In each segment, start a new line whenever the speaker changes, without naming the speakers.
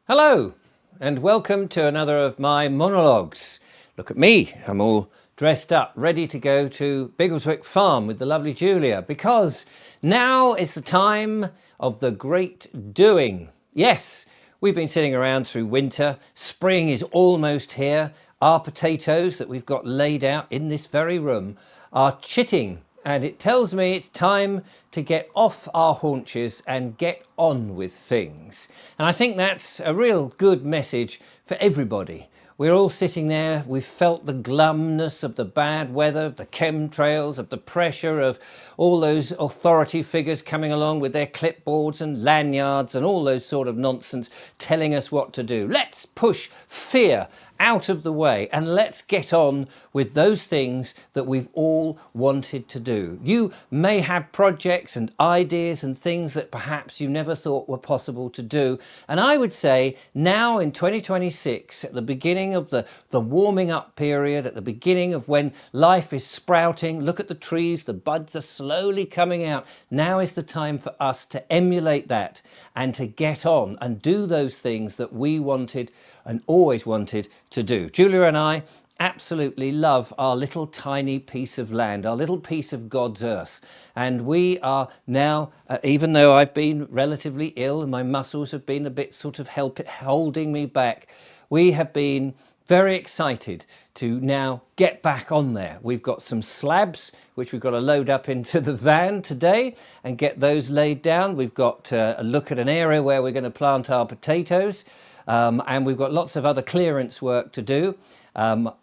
Hello and welcome to another of my monologues. Look at me, I'm all dressed up, ready to go to Biggleswick Farm with the lovely Julia, because now is the time of the great doing. Yes, we've been sitting around through winter, spring is almost here, our potatoes that we've got laid out in this very room are chitting, and it tells me it's time to get off our haunches and get on with things. And I think that's a real good message for everybody. We're all sitting there, we've felt the glumness of the bad weather, the chemtrails, of the pressure of all those authority figures coming along with their clipboards and lanyards and all those sort of nonsense telling us what to do. Let's push fear out of the way and let's get on with those things that we've all wanted to do. You may have projects and ideas and things that perhaps you never thought were possible to do. And I would say now in 2026, at the beginning of the warming up period, at the beginning of when life is sprouting, look at the trees, the buds are slowly coming out. Now is the time for us to emulate that and to get on and do those things that we wanted and always wanted to do. Julia and I absolutely love our little tiny piece of land, our little piece of God's earth. And we are now, even though I've been relatively ill and my muscles have been a bit sort of holding me back, we have been very excited to now get back on there. We've got some slabs which we've got to load up into the van today and get those laid down. We've got a look at an area where we're going to plant our potatoes. And we've got lots of other clearance work to do.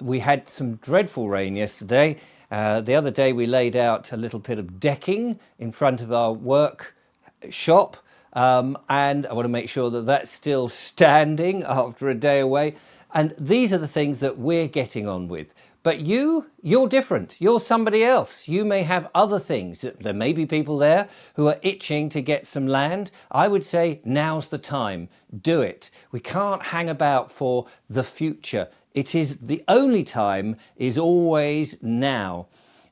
We had some dreadful rain yesterday. The other day we laid out a little bit of decking in front of our work shop. And I want to make sure that that's still standing after a day away. And these are the things that we're getting on with. But you're different. You're somebody else. You may have other things. There may be people there who are itching to get some land. I would say now's the time. Do it. We can't hang about for the future. It is the only time is always now.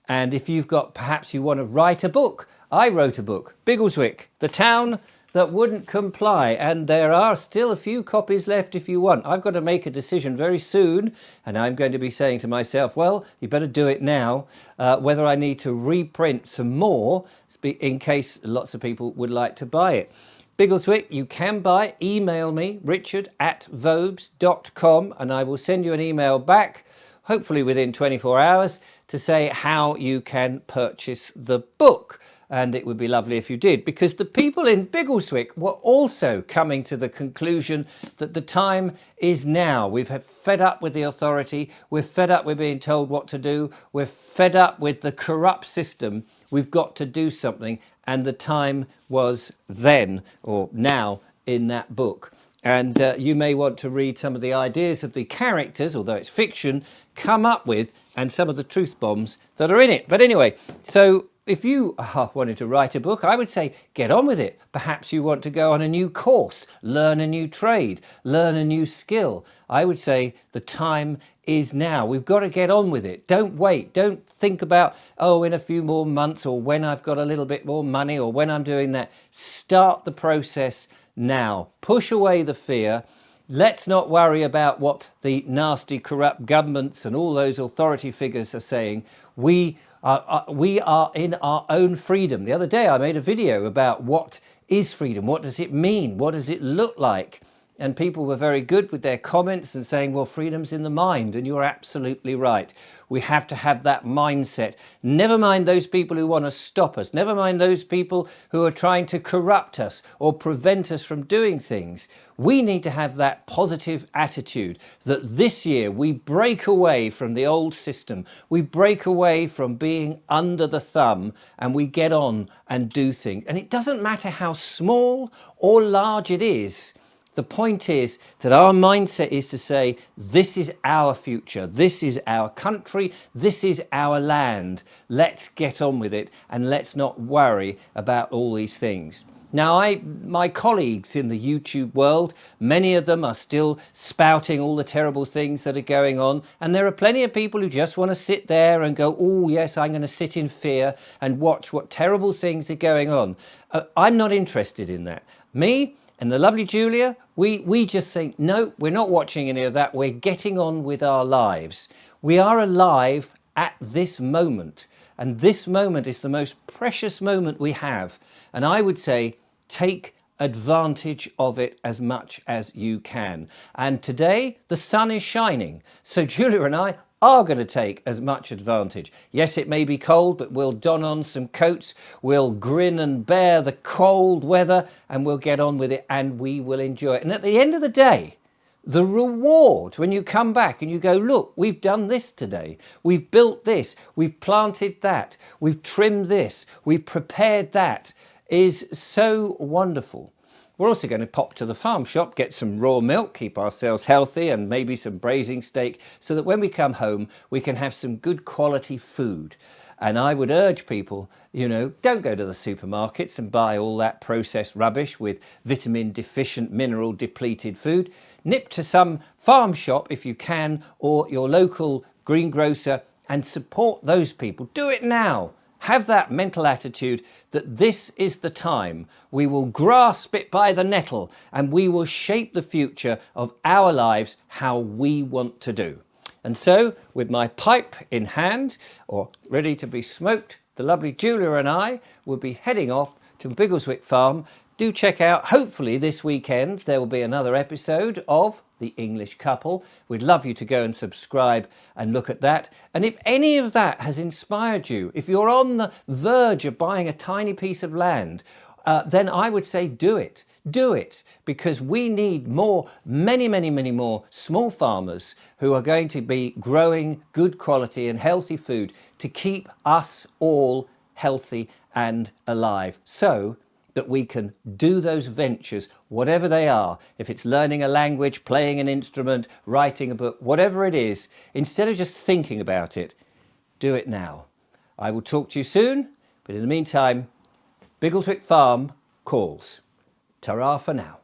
And if you've got, perhaps you want to write a book. I wrote a book, Biggleswick, the town that wouldn't comply, and there are still a few copies left if you want. I've got to make a decision very soon, and I'm going to be saying to myself, well, you better do it now, whether I need to reprint some more in case lots of people would like to buy it. Biggleswick, you can buy. Email me, richard@vobes.com, and I will send you an email back, hopefully within 24 hours, to say how you can purchase the book. And it would be lovely if you did, because the people in Biggleswick were also coming to the conclusion that the time is now. We've fed up with the authority. We're fed up with being told what to do. We're fed up with the corrupt system. We've got to do something. And the time was then or now in that book. And you may want to read some of the ideas of the characters, although it's fiction, come up with, and some of the truth bombs that are in it. But anyway, so if you wanted to write a book, I would say get on with it. Perhaps you want to go on a new course, learn a new trade, learn a new skill. I would say the time is now. We've got to get on with it. Don't wait. Don't think about, oh, in a few more months or when I've got a little bit more money or when I'm doing that. Start the process now. Push away the fear. Let's not worry about what the nasty, corrupt governments and all those authority figures are saying. We are in our own freedom. The other day I made a video about what is freedom, what does it mean, what does it look like? And people were very good with their comments and saying, well, freedom's in the mind, and you're absolutely right. We have to have that mindset. Never mind those people who want to stop us. Never mind those people who are trying to corrupt us or prevent us from doing things. We need to have that positive attitude that this year we break away from the old system. We break away from being under the thumb and we get on and do things. And it doesn't matter how small or large it is. The point is that our mindset is to say, this is our future, this is our country, this is our land. Let's get on with it and let's not worry about all these things. Now, my colleagues in the YouTube world, many of them are still spouting all the terrible things that are going on. And there are plenty of people who just want to sit there and go, oh, yes, I'm going to sit in fear and watch what terrible things are going on. I'm not interested in that. Me, And the lovely Julia, we just think, no, we're not watching any of that. We're getting on with our lives. We are alive at this moment. And this moment is the most precious moment we have. And I would say, take advantage of it as much as you can. And today, the sun is shining. So Julia and I are going to take as much advantage. Yes, it may be cold, but we'll don on some coats, we'll grin and bear the cold weather, and we'll get on with it, and we will enjoy it. And at the end of the day, the reward when you come back and you go, look, we've done this today, we've built this, we've planted that, we've trimmed this, we've prepared that, is so wonderful. We're also going to pop to the farm shop, get some raw milk, keep ourselves healthy, and maybe some braising steak, so that when we come home, we can have some good quality food. And I would urge people, don't go to the supermarkets and buy all that processed rubbish with vitamin deficient, mineral depleted food. Nip to some farm shop if you can, or your local greengrocer, and support those people. Do it now. Have that mental attitude that this is the time. We will grasp it by the nettle and we will shape the future of our lives how we want to do. And so, with my pipe in hand, or ready to be smoked, the lovely Julia and I will be heading off to Biggleswick Farm. Do check out, hopefully this weekend, there will be another episode of The English Couple. We'd love you to go and subscribe and look at that. And if any of that has inspired you, if you're on the verge of buying a tiny piece of land, then I would say do it. Do it, because we need many more small farmers who are going to be growing good quality and healthy food to keep us all healthy and alive, so that we can do those ventures, whatever they are. If it's learning a language, playing an instrument, writing a book, whatever it is, instead of just thinking about it, do it now. I will talk to you soon, but in the meantime, Biggleswick Farm calls. Ta-ra for now.